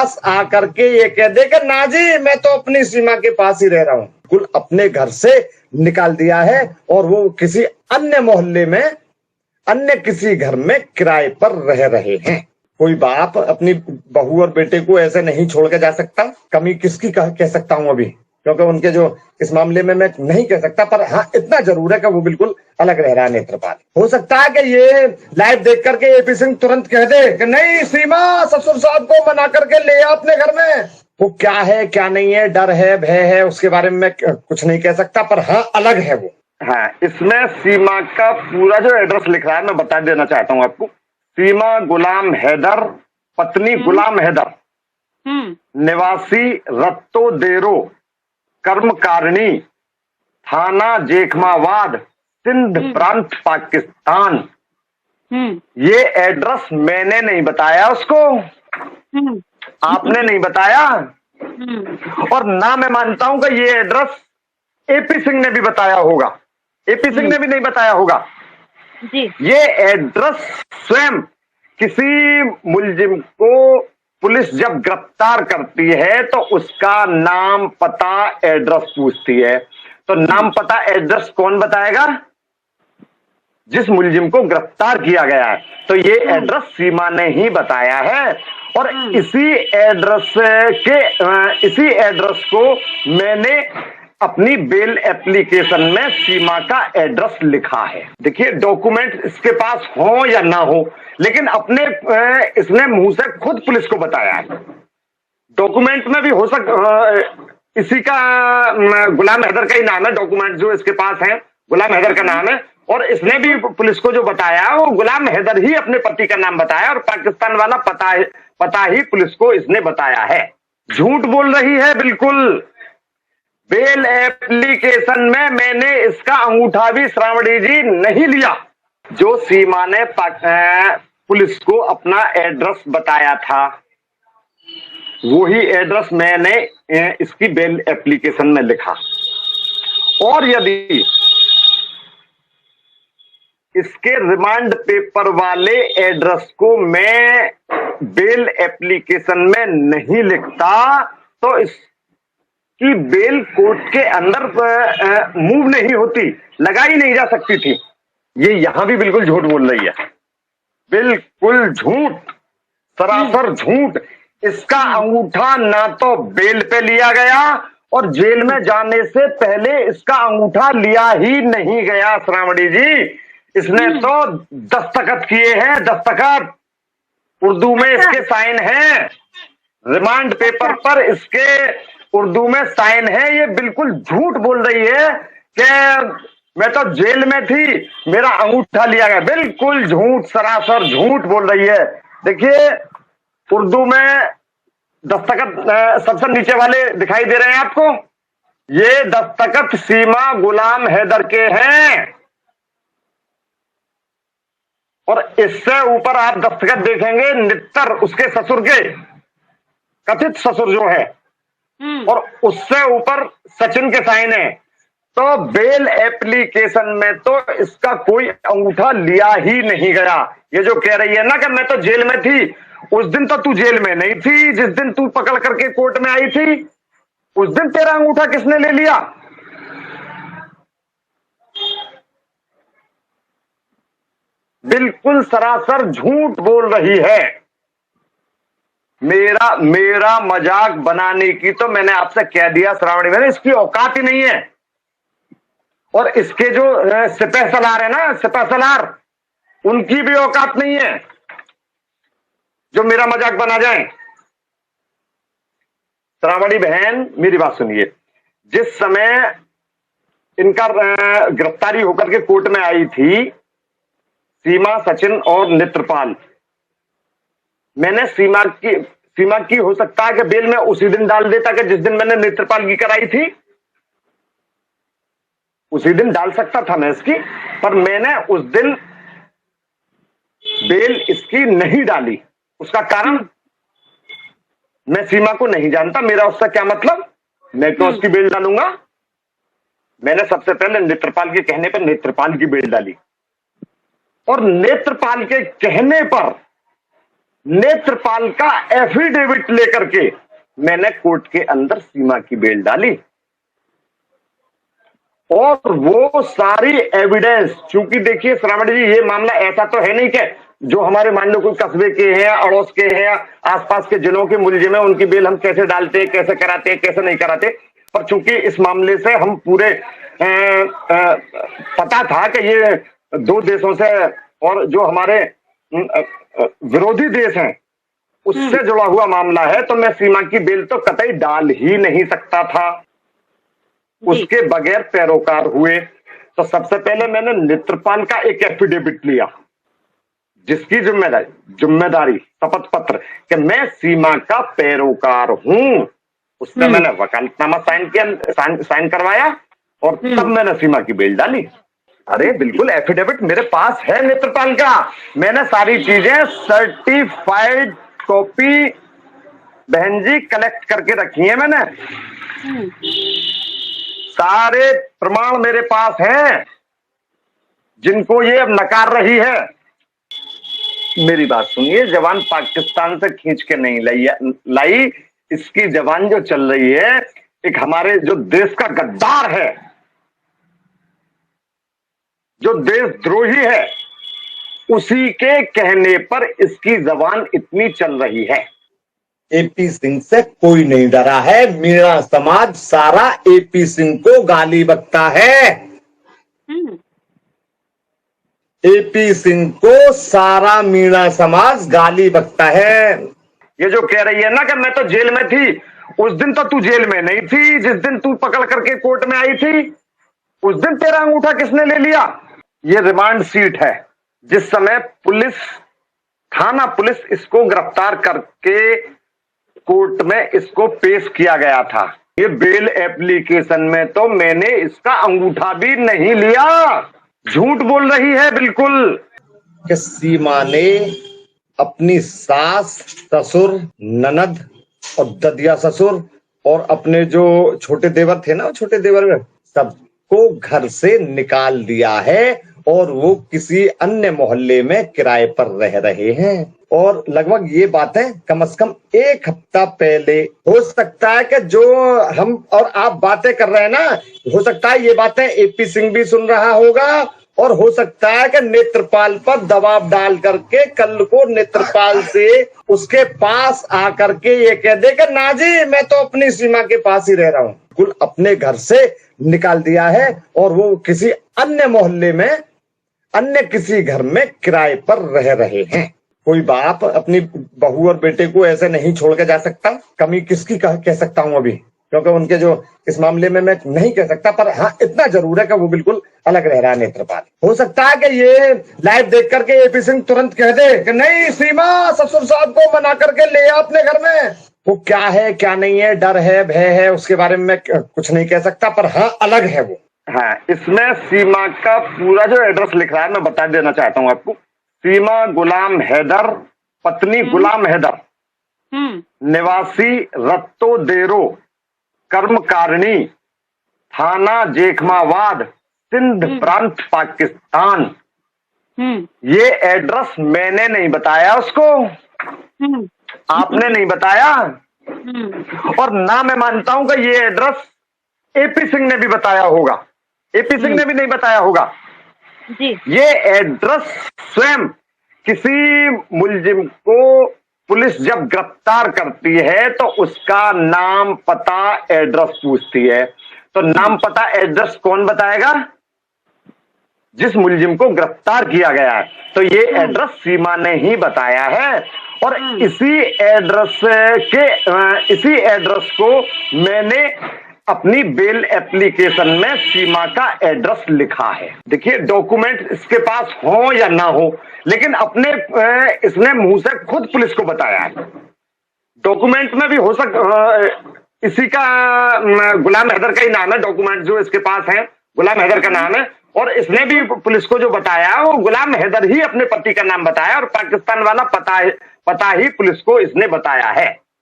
पास आकर के ये कह दे कि ना जी मैं तो अपनी सीमा के पास ही रह रहा हूं, बिल्कुल अपने घर से निकाल दिया है और वो किसी अन्य मोहल्ले में अन्य किसी घर में किराए पर रह रहे हैं। कोई बाप अपनी बहू और बेटे को ऐसे नहीं छोड़ के जा सकता। कमी किसकी कह सकता हूं अभी, क्योंकि उनके जो इस मामले में मैं नहीं कह सकता, पर हाँ इतना जरूर है कि वो बिल्कुल अलग रह रहा है नेत्रपाल। हो सकता है कि ये लाइव देख करके एपी सिंह तुरंत कह दे कि नहीं सीमा ससुर साहब को मना करके ले आ अपने घर में। वो क्या है क्या नहीं है, डर है भय है, उसके बारे में मैं कुछ नहीं कह सकता, पर हाँ अलग है वो। हाँ, इसमें सीमा का पूरा जो एड्रेस लिख रहा है मैं बता देना चाहता हूँ आपको। सीमा गुलाम हैदर, पत्नी गुलाम हैदर, निवासी रत्तो देरो, कर्मकारिणी, थाना जेखमावाद, सिंध प्रांत, पाकिस्तान। ये एड्रेस मैंने नहीं बताया उसको, आपने नहीं बताया, और ना मैं मानता हूं कि ये एड्रेस एपी सिंह ने भी बताया होगा, एपी सिंह ने भी नहीं बताया होगा जी। ये एड्रेस स्वयं किसी मुलजिम को पुलिस जब गिरफ्तार करती है तो उसका नाम पता एड्रेस पूछती है, तो नाम पता एड्रेस कौन बताएगा? जिस मुलजिम को गिरफ्तार किया गया है। तो ये एड्रेस सीमा ने ही बताया है, और इसी एड्रेस को मैंने अपनी बेल एप्लीकेशन में सीमा का एड्रेस लिखा है। देखिए डॉक्यूमेंट इसके पास हो या ना हो, लेकिन अपने इसने मुंह से खुद पुलिस को बताया है। डॉक्यूमेंट में भी हो इसी का गुलाम हैदर का ही नाम है, डॉक्यूमेंट जो इसके पास है गुलाम हैदर का नाम है, और इसने भी पुलिस को जो बताया वो गुलाम हैदर ही अपने पति का नाम बताया, और पाकिस्तान वाला पता ही पुलिस को इसने बताया है। झूठ बोल रही है बिल्कुल। बेल एप्लीकेशन में मैंने इसका अंगूठा भी श्रावणी जी नहीं लिया। जो सीमा ने पुलिस को अपना एड्रेस बताया था वही एड्रेस मैंने इसकी बेल एप्लीकेशन में लिखा, और यदि इसके रिमांड पेपर वाले एड्रेस को मैं बेल एप्लीकेशन में नहीं लिखता तो इसकी बेल कोर्ट के अंदर मूव नहीं होती, लगाई नहीं जा सकती थी। ये यहां भी बिल्कुल झूठ बोल रही है, बिल्कुल झूठ, सरासर झूठ। इसका अंगूठा ना तो बेल पे लिया गया और जेल में जाने से पहले इसका अंगूठा लिया ही नहीं गया श्रावणी जी। इसने तो दस्तखत किए हैं, दस्तखत उर्दू में इसके साइन हैं, रिमांड पेपर पर इसके उर्दू में साइन है। ये बिल्कुल झूठ बोल रही है कि मैं तो जेल में थी, मेरा अंगूठा लिया गया। बिल्कुल झूठ, सरासर झूठ बोल रही है। देखिए उर्दू में दस्तखत सबसे नीचे वाले दिखाई दे रहे हैं आपको, ये दस्तखत सीमा गुलाम हैदर के हैं, और इससे ऊपर आप दस्तखत देखेंगे नित्तर उसके ससुर के, कथित ससुर जो है, और उससे ऊपर सचिन के साइन है। तो बेल एप्लीकेशन में तो इसका कोई अंगूठा लिया ही नहीं गया। ये जो कह रही है ना कि मैं तो जेल में थी, उस दिन तो तू जेल में नहीं थी, जिस दिन तू पकड़ करके कोर्ट में आई थी उस दिन तेरा अंगूठा किसने ले लिया? बिल्कुल सरासर झूठ बोल रही है। मेरा मजाक बनाने की तो मैंने आपसे कह दिया श्रावणी, मैंने इसकी औकात ही नहीं है। और इसके जो सिपह सलार है ना, सिपह सलार, उनकी भी औकात नहीं है जो मेरा मजाक बना जाए। श्रावणी बहन मेरी बात सुनिए, जिस समय इनका गिरफ्तारी होकर के कोर्ट में आई थी सीमा, सचिन और नेत्रपाल, मैंने सीमा की हो सकता है कि बेल में उसी दिन डाल देता कि जिस दिन मैंने नेत्रपाल की कराई थी, उसी दिन डाल सकता था मैं इसकी, पर मैंने उस दिन बेल इसकी नहीं डाली। उसका कारण मैं सीमा को नहीं जानता, मेरा उससे क्या मतलब, मैं क्यों उसकी बेल डालूंगा। मैंने सबसे पहले नेत्रपाल के कहने पर नेत्रपाल की बेल डाली, और नेत्रपाल के कहने पर नेत्रपाल का एफिडेविट लेकर के मैंने कोर्ट के अंदर सीमा की बेल डाली। और वो सारी एविडेंस, चूंकि देखिए श्रावण जी, ये मामला ऐसा तो है नहीं कि जो हमारे मान लो कोई कस्बे के हैं, अड़ोस के हैं, आसपास के जिलों के मुलजिम है, उनकी बेल हम कैसे डालते हैं, कैसे कराते हैं, कैसे नहीं कराते। पर चूंकि इस मामले से हम पूरे पता था कि ये दो देशों से और जो हमारे विरोधी देश हैं उससे जुड़ा हुआ मामला है, तो मैं सीमा की बेल तो कतई डाल ही नहीं सकता था उसके बगैर पैरोकार हुए। तो सबसे पहले मैंने नेत्रपाल का एक एफिडेविट लिया, जिसकी जिम्मेदारी शपथ पत्र कि मैं सीमा का पैरोकार हूं, उससे मैंने वकालतनामा साइन करवाया और तब मैंने सीमा की बेल डाली। अरे बिल्कुल, एफिडेविट मेरे पास है नेत्रपाल का, मैंने सारी चीजें सर्टिफाइड कॉपी बहन जी कलेक्ट करके रखी है मैंने। सारे प्रमाण मेरे पास हैं, जिनको ये अब नकार रही है। मेरी बात सुनिए, जवान पाकिस्तान से खींच के नहीं लाई, इसकी जवान जो चल रही है एक हमारे जो देश का गद्दार है, जो देशद्रोही है, उसी के कहने पर इसकी जबान इतनी चल रही है। एपी सिंह से कोई नहीं डरा है, मीणा समाज सारा एपी सिंह को गाली बकता है। एपी सिंह को सारा मीणा समाज गाली बकता है। ये जो कह रही है ना कि मैं तो जेल में थी, उस दिन तो तू जेल में नहीं थी, जिस दिन तू पकड़ करके कोर्ट में आई थी उस दिन तेरा अंगूठा किसने ले लिया? ये रिमांड सीट है, जिस समय थाना पुलिस इसको गिरफ्तार करके कोर्ट में इसको पेश किया गया था। ये बेल एप्लीकेशन में तो मैंने इसका अंगूठा भी नहीं लिया। झूठ बोल रही है बिल्कुल कि सीमा ने अपनी सास, ससुर, ननद और ददिया ससुर और अपने जो छोटे देवर थे ना, छोटे देवर सबको घर से निकाल दिया है और वो किसी अन्य मोहल्ले में किराए पर रह रहे हैं। और लगभग ये बातें कम से कम एक हफ्ता पहले, हो सकता है कि जो हम और आप बातें कर रहे हैं ना, हो सकता है ये बातें एपी सिंह भी सुन रहा होगा और हो सकता है कि नेत्रपाल पर दबाव डाल करके कल को नेत्रपाल से उसके पास आकर के ये कह दे कि ना जी मैं तो अपनी सीमा के पास ही रह रहा हूं। बिल्कुल अपने घर से निकाल दिया है और वो किसी अन्य मोहल्ले में, अन्य किसी घर में किराए पर रह रहे हैं। कोई बाप अपनी बहू और बेटे को ऐसे नहीं छोड़ के जा सकता। कमी किसकी कह सकता हूं अभी, क्योंकि उनके जो इस मामले में मैं नहीं कह सकता, पर हाँ इतना जरूर है कि वो बिल्कुल अलग रह रहा है नेत्रपाल। हो सकता है कि ये लाइव देख करके एपी सिंह तुरंत कह दे कि नहीं सीमा ससुर साहब को मना करके ले आ अपने घर में। वो क्या है क्या नहीं है, डर है भय है, उसके बारे में मैं कुछ नहीं कह सकता, पर हाँ अलग है वो। हाँ, इसमें सीमा का पूरा जो एड्रेस लिख रहा है मैं बता देना चाहता हूँ आपको। सीमा गुलाम हैदर, पत्नी गुलाम हैदर, निवासी रत्तो देरो, कर्मकारिणी, थाना जेखमाबाद, सिंध प्रांत, पाकिस्तान। ये एड्रेस मैंने नहीं बताया उसको, आपने नहीं बताया, और ना मैं मानता हूं कि ये एड्रेस एपी सिंह ने भी बताया होगा, एपी सिंह ने भी नहीं बताया होगा जी। ये एड्रेस स्वयं किसी मुलजिम को पुलिस जब गिरफ्तार करती है तो उसका नाम पता एड्रेस पूछती है, तो नाम पता एड्रेस कौन बताएगा? जिस मुलजिम को गिरफ्तार किया गया है। तो ये एड्रेस सीमा ने ही बताया है और इसी एड्रेस को मैंने अपनी बेल एप्लीकेशन में सीमा का एड्रेस लिखा है। देखिए डॉक्यूमेंट इसके पास हो या ना हो, लेकिन इसने मुंह से खुद पुलिस को बताया है। डॉक्यूमेंट में भी हो इसी का गुलाम हैदर का ही नाम है, डॉक्यूमेंट जो इसके पास है गुलाम हैदर का नाम है, और इसने भी पुलिस को जो बताया वो गुलाम हैदर ही अपने पति का नाम बताया और पाकिस्तान वाला पता ही पुलिस को इसने बताया है।